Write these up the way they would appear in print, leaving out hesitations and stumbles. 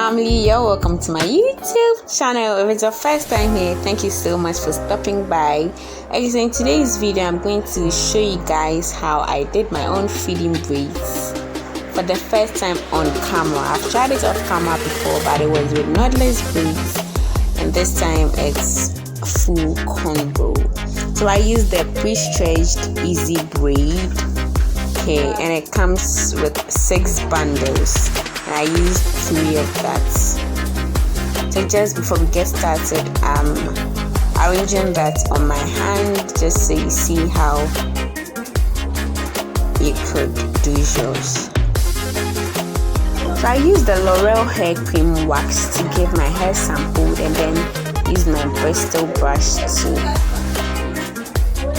family, you're welcome to my YouTube channel. If it's your first time here, thank you so much for stopping by. Okay, in today's video I'm going to show you guys how I did my own feeding braids for the first time on camera. I've tried it off camera before, but it was with knotless braids, and this time it's full cornrow. So I used the prestreched easy braid, okay, and it comes with 6 bundles. I used 3 of that. So just before we get started, I'm arranging that on my hand just so you see how you could do yours. So I used the Laurel hair cream wax to give my hair sampled, and then use my Bristle brush to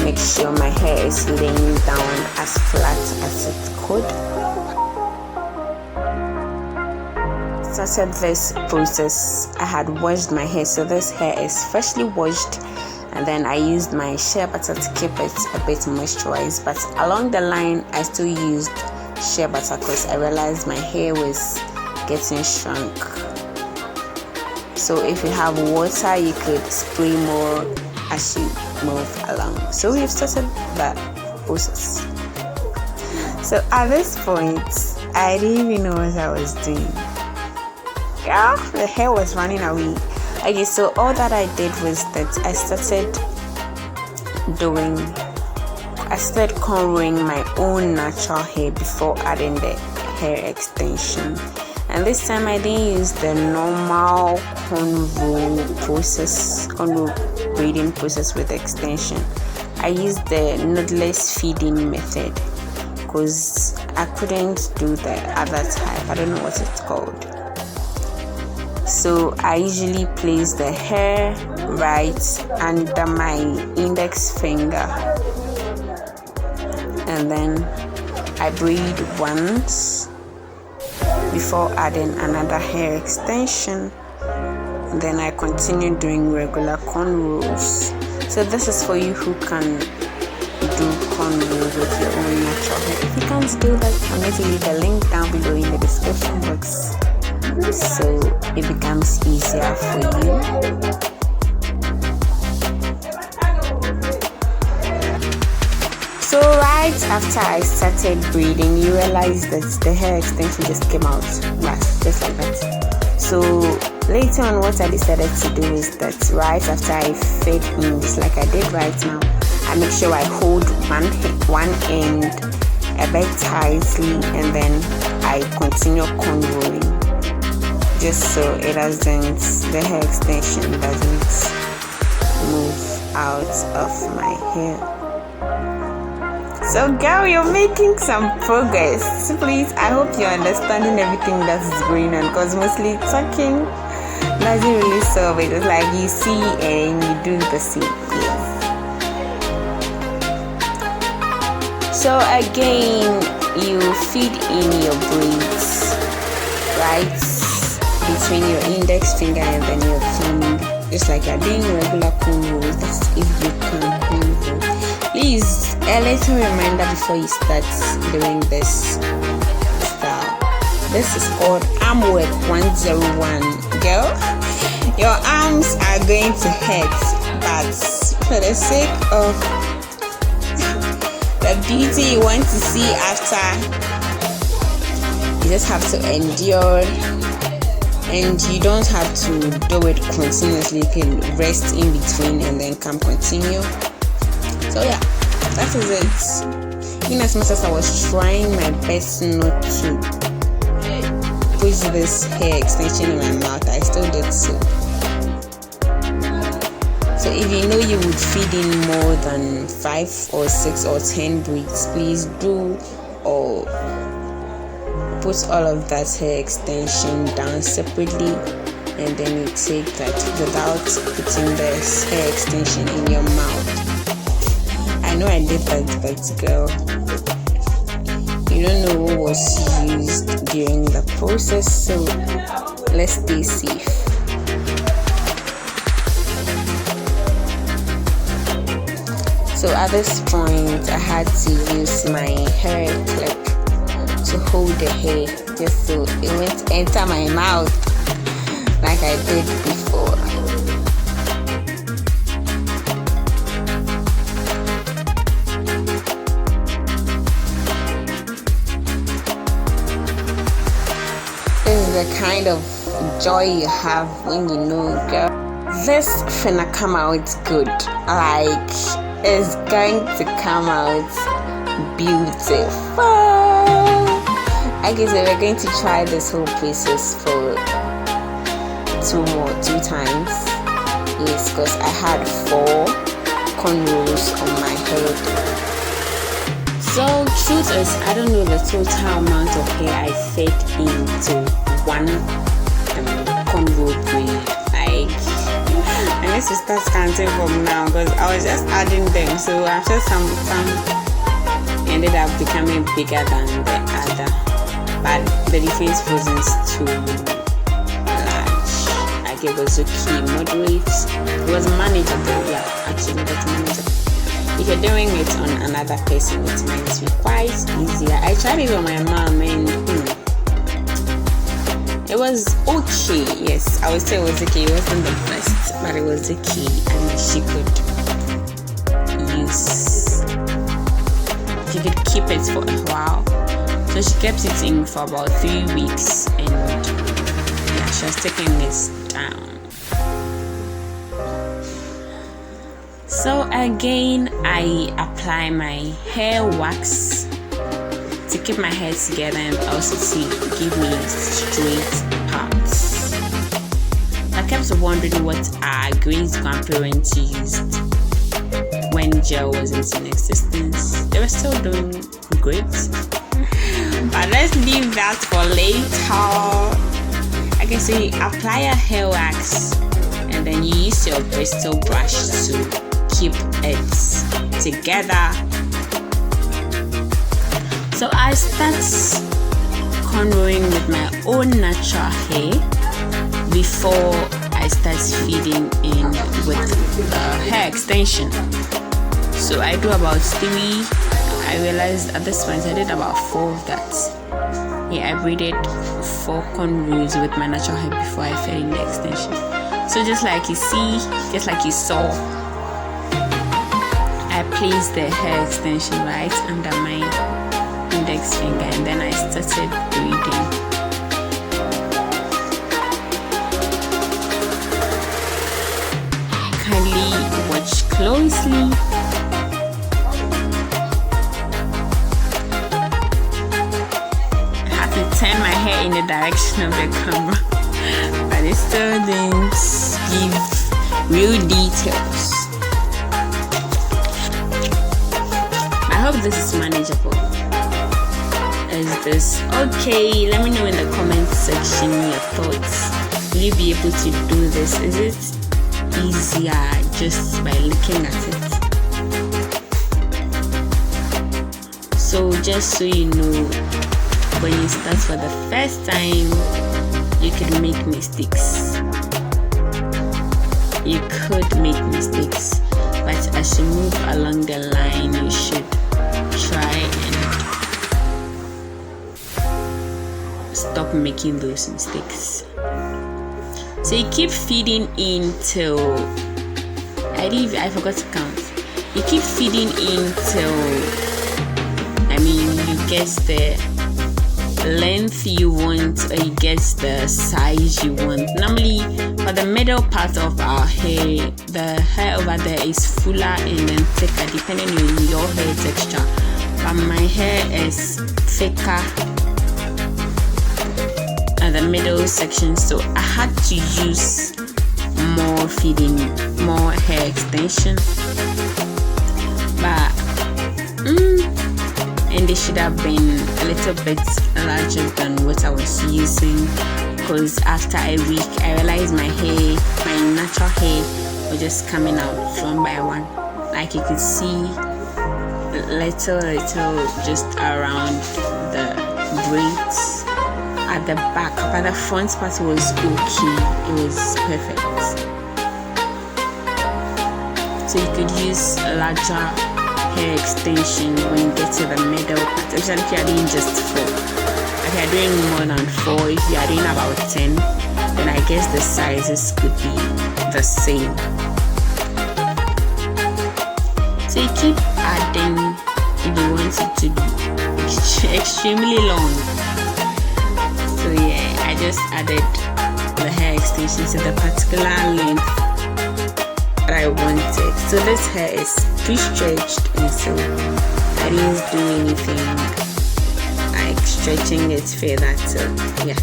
make sure my hair is laying down as flat as it could. Started this process, I had washed my hair, so this hair is freshly washed, and then I used my shea butter to keep it a bit moisturized, but along the line I still used shea butter because I realized my hair was getting shrunk. So if you have water, you could spray more as you move along. So we've started that process. So at this point I didn't even know what I was doing. Yeah, the hair was running away. Okay, so all that I did was that I started cornrowing my own natural hair before adding the hair extension. And this time I didn't use the normal cornrow braiding process with extension. I used the knotless feeding method because I couldn't do the other type. I don't know what it's called. So I usually place the hair right under my index finger, and then I braid once before adding another hair extension, and then I continue doing regular cornrows. So this is for you who can do cornrows with your own natural hair. If you can't do that, I'm going to leave the link down below in the description box, so it becomes easier for you. So right after I started braiding, you realize that the hair extension just came out, just like that. So later on, what I decided to do is that right after I fade in, just like I did right now, I make sure I hold one end a bit tightly, and then I continue cornrowing, just so it doesn't, the hair extension doesn't move out of my hair. So girl, you're making some progress. Please, I hope you're understanding everything that is going on, because mostly talking doesn't really solve it. It's like you see and you do the same. Yes. So again, you feed in your braids right between your index finger and then your thumb, just like you're doing regular cornrows. That's if you can cornrow. Please, a little reminder before you start doing this style. This is called arm work 101. Girl, your arms are going to hurt, but for the sake of the beauty you want to see after, you just have to endure. And you don't have to do it continuously. You can rest in between and then continue. So yeah, that is it. In as much as I was trying my best not to push this hair extension in my mouth, I still did so. So if you know you would feed in more than 5 or 6 or 10 braids, please do, or put all of that hair extension down separately, and then you take that without putting the hair extension in your mouth. I know I did that, but girl, you don't know what was used during the process, so let's stay safe. So at this point I had to use my hair clip to hold the hair just so it won't enter my mouth. I did before. This is the kind of joy you have when you know, girl, this finna come out good. Like, it's going to come out beautiful. Okay, so we're going to try this whole process for two times. Yes, because I had 4 cornrows on my head. So truth is, I don't know the total amount of hair I fed into one cornrow braid. Like, I need to start counting from now because I was just adding them. So after some ended up becoming bigger than the other, but the difference wasn't too large. Like, it was okay, moderate. It was manageable. Yeah, actually, that's manageable. If you're doing it on another person, it might be quite easier. I tried it on my mom and it was okay. Yes, I would say it was okay. It wasn't the best, but it was okay. And she could keep it for a while. So she kept it in for about 3 weeks, and yeah, she was taking this down. So again, I apply my hair wax to keep my hair together and also to give me straight parts. I kept wondering what our great grandparents used when gel wasn't in existence. They were still doing great, but let's leave that for later. Okay, so you apply a hair wax and then you use your bristle brush to keep it together. So I start cornrowing with my own natural hair before I start feeding in with hair extension. So I do about 3. I realized at this point I did about 4 of that. Yeah, I braided 4 cornrows with my natural hair before I fed in the extension. So just like you see, just like you saw, I placed the hair extension right under my index finger and then I started braiding. Kindly watch closely. I have to turn my hair in the direction of the camera, but it still didn't give real details. I hope this is manageable. Is this okay? Let me know in the comment section your thoughts. Will you be able to do this? Is it easier just by looking at it? So just so you know, when you start for the first time, you can make mistakes. You could make mistakes, but as you move along the line, you should try and stop making those mistakes. So you keep feeding in till I forgot to count. You keep feeding in till you get the length you want, or you get the size you want. Normally for the middle part of our hair, the hair over there is fuller and then thicker depending on your hair texture, but my hair is thicker at the middle section, so I had to use more feeding, more hair extension, but and they should have been a little bit larger than what I was using, because after a week I realized my natural hair was just coming out one by one. Like you could see little just around the braids at the back, but the front part was okay. It was perfect. So you could use a larger hair extension when you get to the middle part, especially if you are doing just 4. If you are doing more than 4, if you are doing about 10, and I guess the sizes could be the same. So you keep adding if you want it to be extremely long. So yeah, I just added the hair extension to the particular length that I wanted. So this hair is pre-stretched, and so I didn't do anything like stretching it further. So yeah.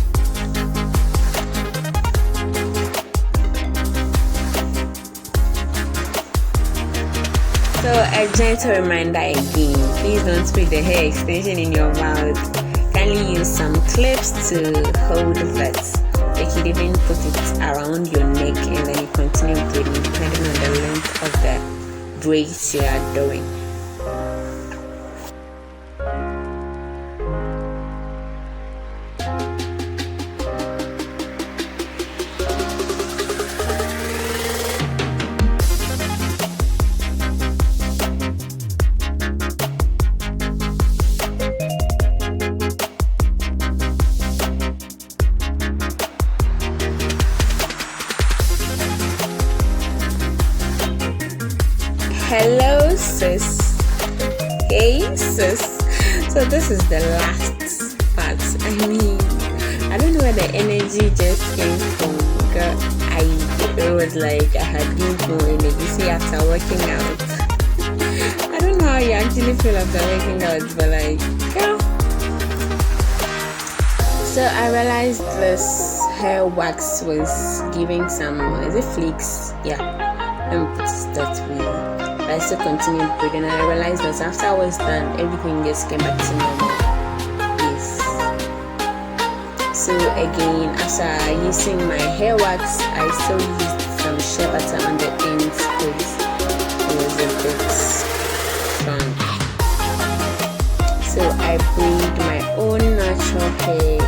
So a gentle reminder again, please don't put the hair extension in your mouth. Kindly use some clips to hold that. You can even put it around your neck and then you continue braiding depending on the length of the braids you are doing. Hello sis, hey sis. So this is the last part. I mean, I don't know where the energy just came from. Girl, it was like I had gained more energy. See, after working out, I don't know how you actually feel after working out, but like, girl. So I realized this hair wax was giving some, is it flakes? Yeah, let me put it that way. I still continued braiding, and I realized that after I was done, everything just came back to normal. Yes. So again, after using my hair wax, I still used some shea butter on the ends because it was a bit strong. So I braid my own natural hair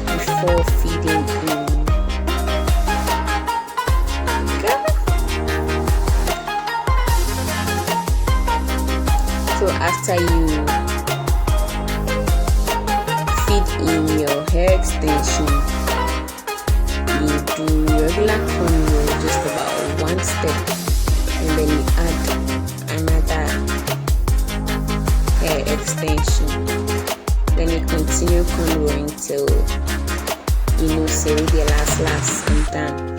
before feeding in. So after you feed in your hair extension, you do regular cornrow, just about one step, and then you add another hair extension. Then you continue cornrowing till you know, say the last I'm done.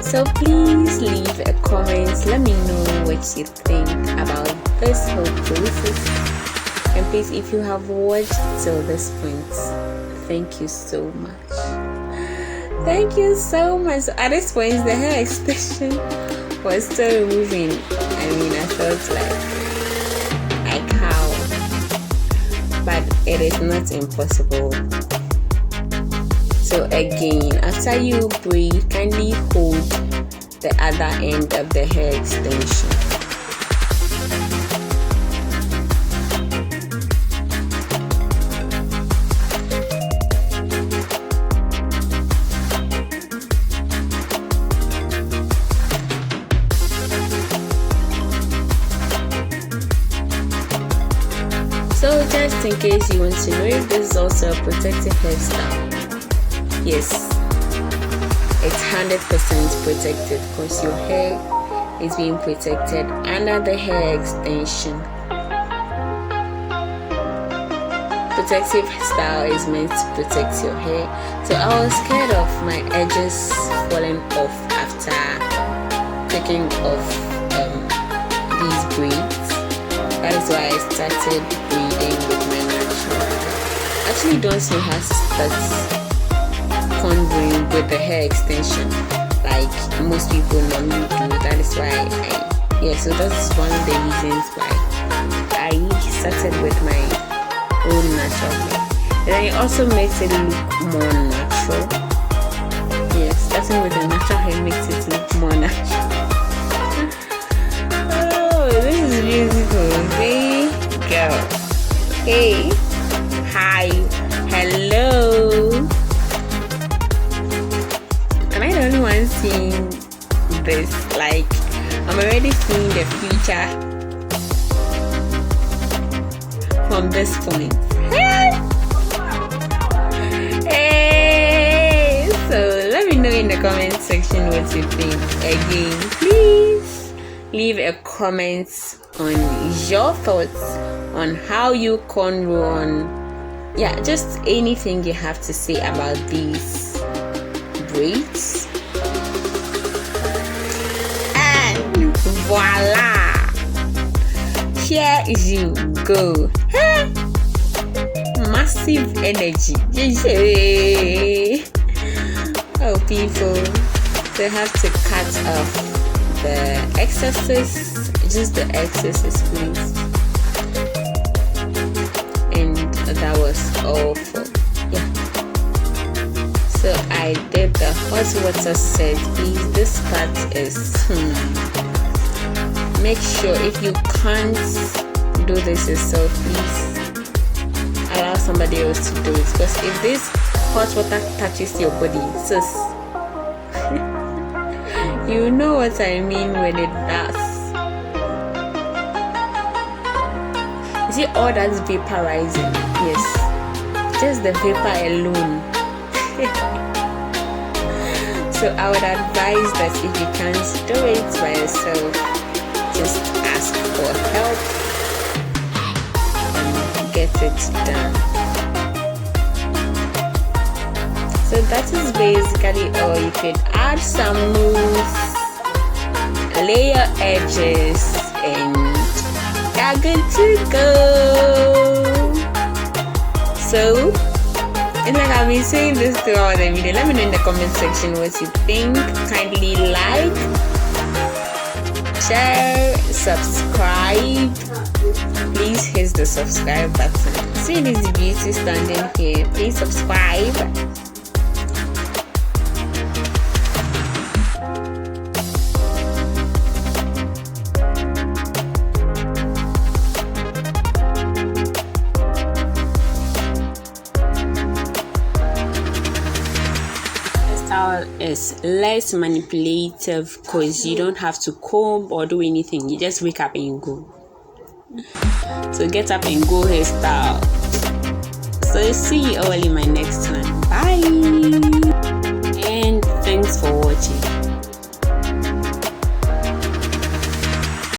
So please leave a comment, let me know what you think about this whole process, and please, if you have watched till this point, thank you so much. Thank you so much. So at this point the hair extension was still removing. I mean, I felt like how, but it is not impossible. So again, after you braid, kindly hold the other end of the hair extension. So just in case you want to know if this is also a protective hairstyle, yes, it's 100% protected because your hair is being protected under the hair extension. Protective style is meant to protect your hair. So I was scared of my edges falling off after taking off these braids. That is why I started braiding with my natural hair. Actually, don't see how to start cornrowing with the hair extension like most people normally do. That is why so that's one of the reasons why I started with my own natural hair. And then it also makes it look more natural. Yes, starting with the natural hair makes it look more natural. Oh, this is beautiful. Hey girl, hey, hi, hello. Am I the only one seeing this? Like, I'm already seeing the future from this point. section what you think. Again, please leave a comment on your thoughts on how you cornrow on, just anything you have to say about these braids. And voila, here you go. Massive energy. Oh, people, they have to cut off the excesses, just the excesses, please. And that was awful. So I did the hot water set, please. This part is make sure if you can't do this yourself, please allow somebody else to do it, because if this hot water touches your body, sis, you know what I mean when it does. You see all that's vaporizing? Yes, just the vapor alone. So I would advise that if you can't do it by yourself, just ask for help and get it done. So that is basically all. You could add some mousse, lay your edges, and you're good to go. So it's like I've been saying this throughout the video. Let me know in the comment section what you think. Kindly like, share, subscribe. Please hit the subscribe button. See this beauty standing here. Please subscribe. Is less manipulative because you don't have to comb or do anything. You just wake up and you go. So get up and go hairstyle. So see you all in my next one. Bye, and thanks for watching.